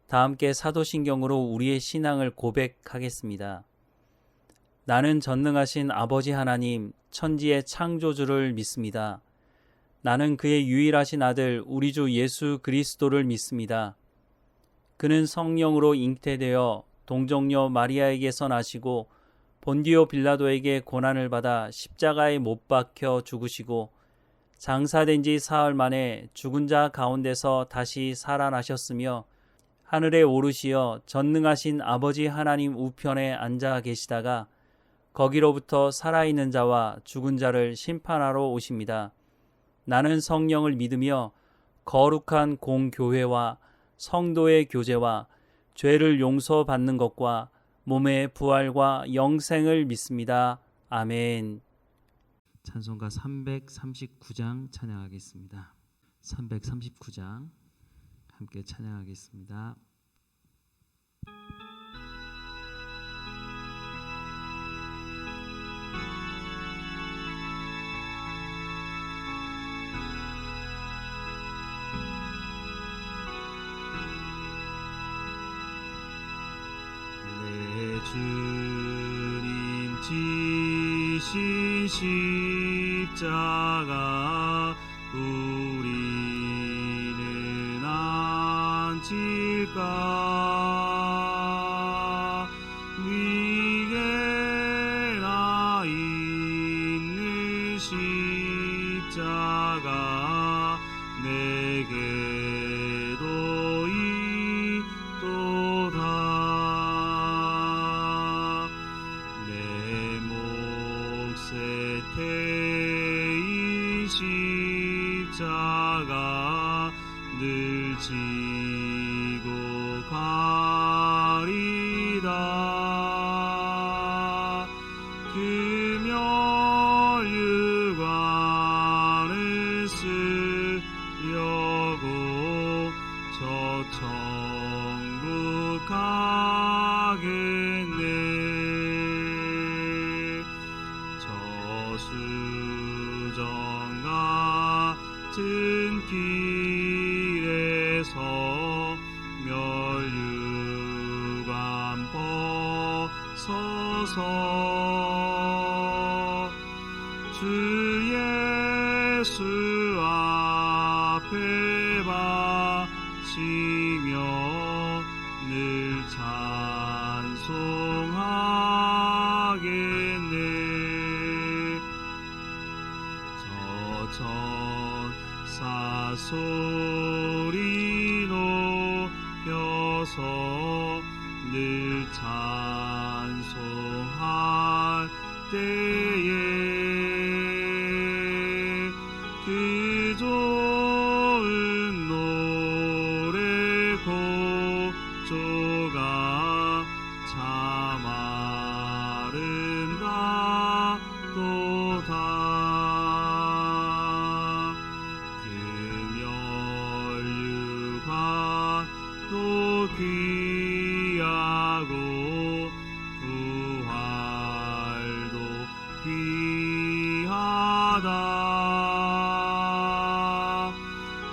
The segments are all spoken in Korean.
다 함께 사도신경으로 우리의 신앙을 고백하겠습니다. 나는 전능하신 아버지 하나님, 천지의 창조주를 믿습니다. 나는 그의 유일하신 아들 우리 주 예수 그리스도를 믿습니다. 그는 성령으로 잉태되어 동정녀 마리아에게서 나시고 본디오 빌라도에게 고난을 받아 십자가에 못 박혀 죽으시고 장사된 지 사흘 만에 죽은 자 가운데서 다시 살아나셨으며 하늘에 오르시어 전능하신 아버지 하나님 우편에 앉아 계시다가 거기로부터 살아있는 자와 죽은 자를 심판하러 오십니다. 나는 성령을 믿으며 거룩한 공교회와 성도의 교제와 죄를 용서받는 것과 몸의 부활과 영생을 믿습니다. 아멘. 찬송가 339장 찬양하겠습니다. 339장 함께 찬양하겠습니다. 주님 지신 십자가 우리는 안질까 위에나 있는 십자가 내게도 있도다 태인 십자가 늘 지고 가리다 금혈유관을 쓰려고 저 천국 가겠네 수정 같은 길에서 멸류관 벗어서 주 예수 앞에 바치며 늘 찬송하겠네 천사 소리 높여서 늘 찬송할 때에 그 좋은 노래 고조가 참 아름답도다 또 귀하고 부활도 귀하다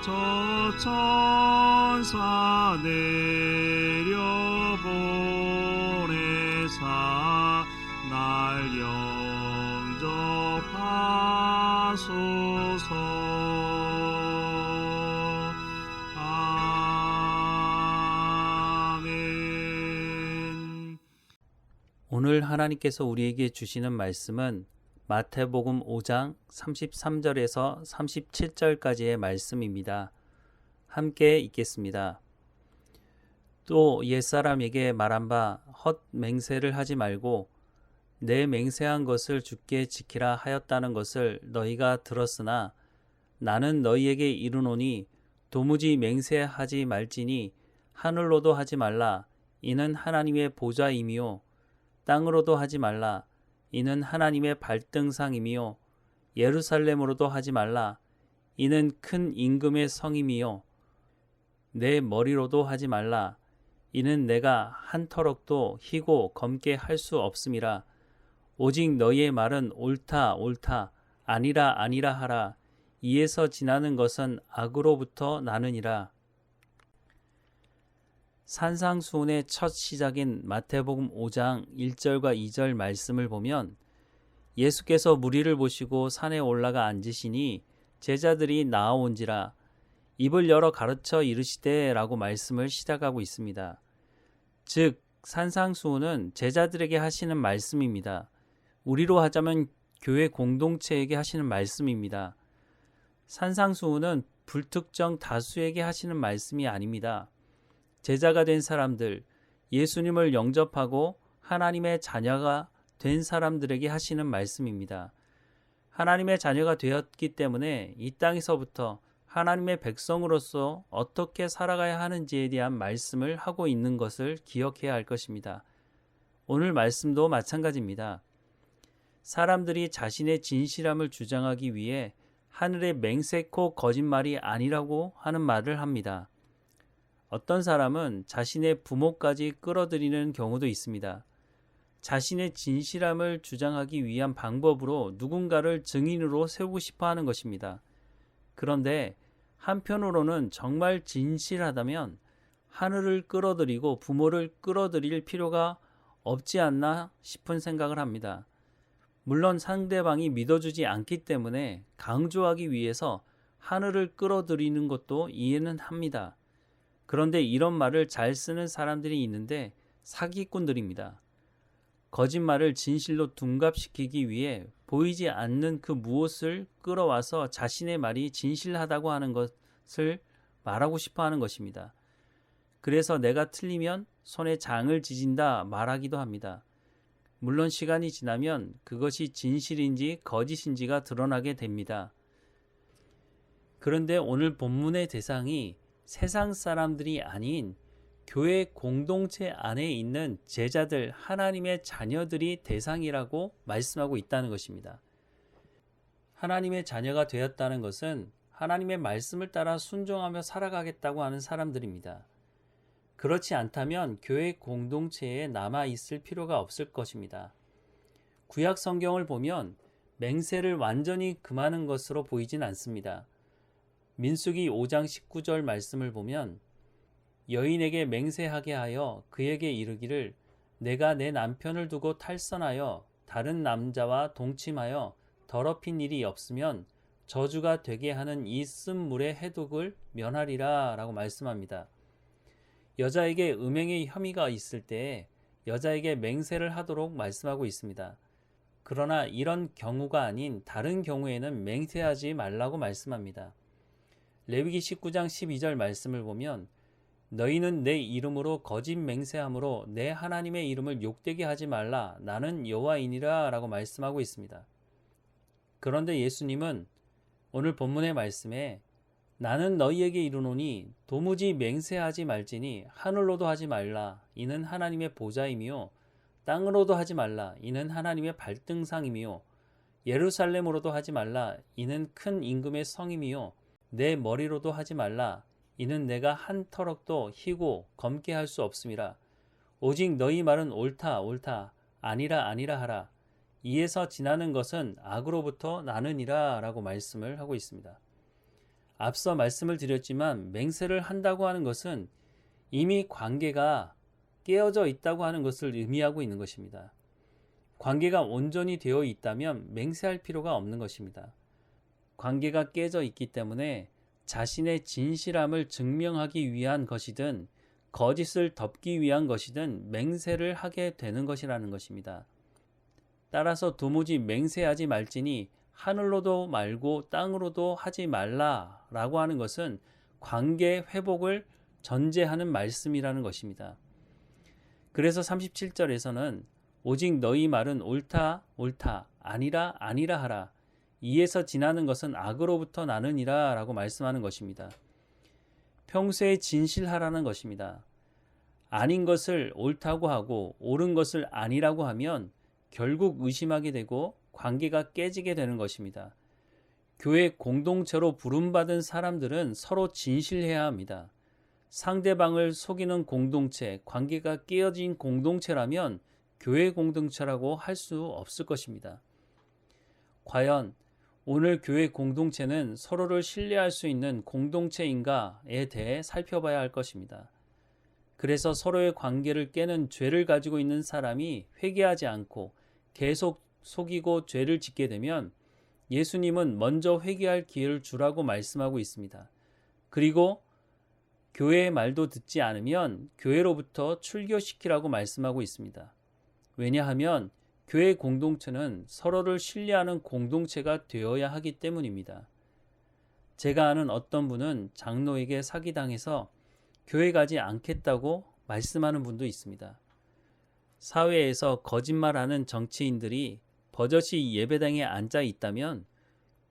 저 천사 내려보내사 날 영접하소서 오늘 하나님께서 우리에게 주시는 말씀은 마태복음 5장 33절에서 37절까지의 말씀입니다. 함께 읽겠습니다. 또 옛사람에게 말한 바 헛 맹세를 하지 말고 내 맹세한 것을 주께 지키라 하였다는 것을 너희가 들었으나 나는 너희에게 이르노니 도무지 맹세하지 말지니 하늘로도 하지 말라 이는 하나님의 보좌임이요 땅으로도 하지 말라 이는 하나님의 발등상임이요 예루살렘으로도 하지 말라 이는 큰 임금의 성임이요 내 머리로도 하지 말라 이는 내가 한 터럭도 희고 검게 할 수 없음이라 오직 너희의 말은 옳다 옳다 아니라 아니라 하라 이에서 지나는 것은 악으로부터 나느니라. 산상수훈의 첫 시작인 마태복음 5장 1절과 2절 말씀을 보면 예수께서 무리를 보시고 산에 올라가 앉으시니 제자들이 나아온지라 입을 열어 가르쳐 이르시되 라고 말씀을 시작하고 있습니다. 즉 산상수훈은 제자들에게 하시는 말씀입니다. 우리로 하자면 교회 공동체에게 하시는 말씀입니다. 산상수훈은 불특정 다수에게 하시는 말씀이 아닙니다. 제자가 된 사람들, 예수님을 영접하고 하나님의 자녀가 된 사람들에게 하시는 말씀입니다. 하나님의 자녀가 되었기 때문에 이 땅에서부터 하나님의 백성으로서 어떻게 살아가야 하는지에 대한 말씀을 하고 있는 것을 기억해야 할 것입니다. 오늘 말씀도 마찬가지입니다. 사람들이 자신의 진실함을 주장하기 위해 하늘의 맹세코 거짓말이 아니라고 하는 말을 합니다. 어떤 사람은 자신의 부모까지 끌어들이는 경우도 있습니다. 자신의 진실함을 주장하기 위한 방법으로 누군가를 증인으로 세우고 싶어 하는 것입니다. 그런데 한편으로는 정말 진실하다면 하늘을 끌어들이고 부모를 끌어들일 필요가 없지 않나 싶은 생각을 합니다. 물론 상대방이 믿어주지 않기 때문에 강조하기 위해서 하늘을 끌어들이는 것도 이해는 합니다. 그런데 이런 말을 잘 쓰는 사람들이 있는데 사기꾼들입니다. 거짓말을 진실로 둔갑시키기 위해 보이지 않는 그 무엇을 끌어와서 자신의 말이 진실하다고 하는 것을 말하고 싶어 하는 것입니다. 그래서 내가 틀리면 손에 장을 지진다 말하기도 합니다. 물론 시간이 지나면 그것이 진실인지 거짓인지가 드러나게 됩니다. 그런데 오늘 본문의 대상이 세상 사람들이 아닌 교회 공동체 안에 있는 제자들, 하나님의 자녀들이 대상이라고 말씀하고 있다는 것입니다. 하나님의 자녀가 되었다는 것은 하나님의 말씀을 따라 순종하며 살아가겠다고 하는 사람들입니다. 그렇지 않다면 교회 공동체에 남아있을 필요가 없을 것입니다. 구약 성경을 보면 맹세를 완전히 금하는 것으로 보이진 않습니다. 민수기 5장 19절 말씀을 보면 여인에게 맹세하게 하여 그에게 이르기를 내가 내 남편을 두고 탈선하여 다른 남자와 동침하여 더럽힌 일이 없으면 저주가 되게 하는 이 쓴 물의 해독을 면하리라 라고 말씀합니다. 여자에게 음행의 혐의가 있을 때에 여자에게 맹세를 하도록 말씀하고 있습니다. 그러나 이런 경우가 아닌 다른 경우에는 맹세하지 말라고 말씀합니다. 레위기 19장 12절 말씀을 보면 너희는 내 이름으로 거짓 맹세함으로 내 하나님의 이름을 욕되게 하지 말라 나는 여호와이니라 라고 말씀하고 있습니다. 그런데 예수님은 오늘 본문의 말씀에 나는 너희에게 이르노니 도무지 맹세하지 말지니 하늘로도 하지 말라 이는 하나님의 보좌이며 땅으로도 하지 말라 이는 하나님의 발등상이며 예루살렘으로도 하지 말라 이는 큰 임금의 성이며 내 머리로도 하지 말라 이는 내가 한 터럭도 희고 검게 할 수 없음이라. 오직 너희 말은 옳다 옳다 아니라 아니라 하라. 이에서 지나는 것은 악으로부터 나느니라 라고 말씀을 하고 있습니다. 앞서 말씀을 드렸지만 맹세를 한다고 하는 것은 이미 관계가 깨어져 있다고 하는 것을 의미하고 있는 것입니다. 관계가 온전히 되어 있다면 맹세할 필요가 없는 것입니다. 관계가 깨져 있기 때문에 자신의 진실함을 증명하기 위한 것이든 거짓을 덮기 위한 것이든 맹세를 하게 되는 것이라는 것입니다. 따라서 도무지 맹세하지 말지니 하늘로도 말고 땅으로도 하지 말라라고 하는 것은 관계 회복을 전제하는 말씀이라는 것입니다. 그래서 37절에서는 오직 너희 말은 옳다 옳다 아니라 아니라 하라. 이에서 지나는 것은 악으로부터 나느니라 라고 말씀하는 것입니다. 평소에 진실하라는 것입니다. 아닌 것을 옳다고 하고 옳은 것을 아니라고 하면 결국 의심하게 되고 관계가 깨지게 되는 것입니다. 교회 공동체로 부름받은 사람들은 서로 진실해야 합니다. 상대방을 속이는 공동체, 관계가 깨어진 공동체라면 교회 공동체라고 할 수 없을 것입니다. 과연 오늘 교회 공동체는 서로를 신뢰할 수 있는 공동체인가에 대해 살펴봐야 할 것입니다. 그래서 서로의 관계를 깨는 죄를 가지고 있는 사람이 회개하지 않고 계속 속이고 죄를 짓게 되면 예수님은 먼저 회개할 기회를 주라고 말씀하고 있습니다. 그리고 교회의 말도 듣지 않으면 교회로부터 출교시키라고 말씀하고 있습니다. 왜냐하면 교회 공동체는 서로를 신뢰하는 공동체가 되어야 하기 때문입니다. 제가 아는 어떤 분은 장로에게 사기당해서 교회 가지 않겠다고 말씀하는 분도 있습니다. 사회에서 거짓말하는 정치인들이 버젓이 예배당에 앉아 있다면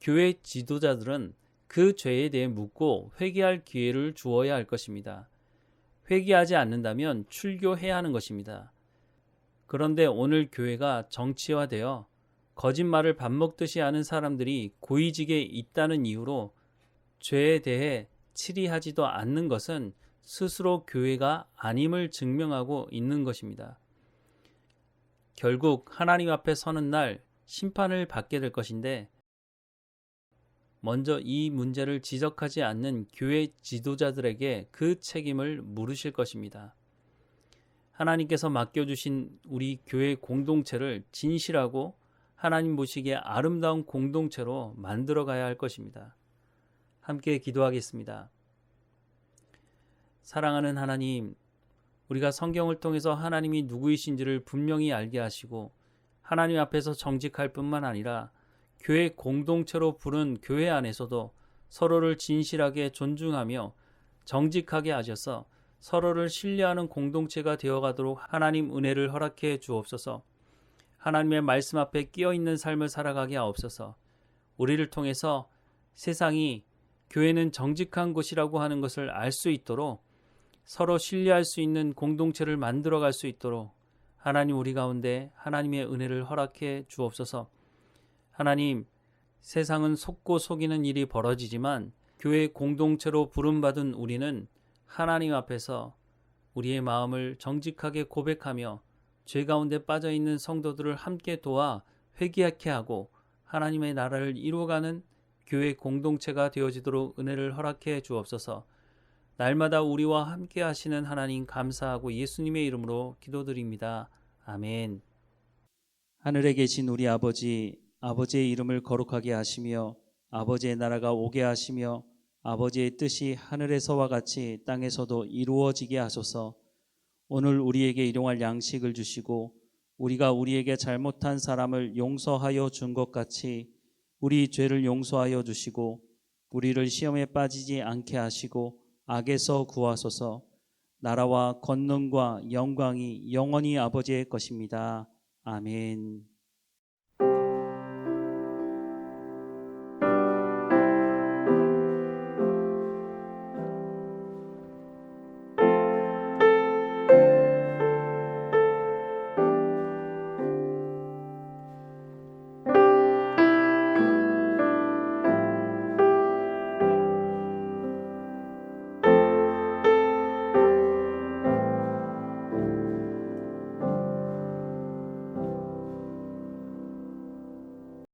교회 지도자들은 그 죄에 대해 묻고 회개할 기회를 주어야 할 것입니다. 회개하지 않는다면 출교해야 하는 것입니다. 그런데 오늘 교회가 정치화되어 거짓말을 밥 먹듯이 하는 사람들이 고위직에 있다는 이유로 죄에 대해 치리하지도 않는 것은 스스로 교회가 아님을 증명하고 있는 것입니다. 결국 하나님 앞에 서는 날 심판을 받게 될 것인데 먼저 이 문제를 지적하지 않는 교회 지도자들에게 그 책임을 물으실 것입니다. 하나님께서 맡겨주신 우리 교회 공동체를 진실하고 하나님 보시기에 아름다운 공동체로 만들어가야 할 것입니다. 함께 기도하겠습니다. 사랑하는 하나님, 우리가 성경을 통해서 하나님이 누구이신지를 분명히 알게 하시고 하나님 앞에서 정직할 뿐만 아니라 교회 공동체로 부른 교회 안에서도 서로를 진실하게 존중하며 정직하게 하셔서 서로를 신뢰하는 공동체가 되어가도록 하나님 은혜를 허락해 주옵소서. 하나님의 말씀 앞에 끼어있는 삶을 살아가게 하옵소서. 우리를 통해서 세상이 교회는 정직한 곳이라고 하는 것을 알 수 있도록 서로 신뢰할 수 있는 공동체를 만들어갈 수 있도록 하나님 우리 가운데 하나님의 은혜를 허락해 주옵소서. 하나님, 세상은 속고 속이는 일이 벌어지지만 교회 공동체로 부름받은 우리는 하나님 앞에서 우리의 마음을 정직하게 고백하며 죄 가운데 빠져있는 성도들을 함께 도와 회개하게 하고 하나님의 나라를 이루어가는 교회 공동체가 되어지도록 은혜를 허락해 주옵소서. 날마다 우리와 함께 하시는 하나님 감사하고 예수님의 이름으로 기도드립니다. 아멘. 하늘에 계신 우리 아버지, 아버지의 이름을 거룩하게 하시며 아버지의 나라가 오게 하시며 아버지의 뜻이 하늘에서와 같이 땅에서도 이루어지게 하소서. 오늘 우리에게 일용할 양식을 주시고 우리가 우리에게 잘못한 사람을 용서하여 준 것 같이 우리 죄를 용서하여 주시고 우리를 시험에 빠지지 않게 하시고 악에서 구하소서. 나라와 권능과 영광이 영원히 아버지의 것입니다. 아멘.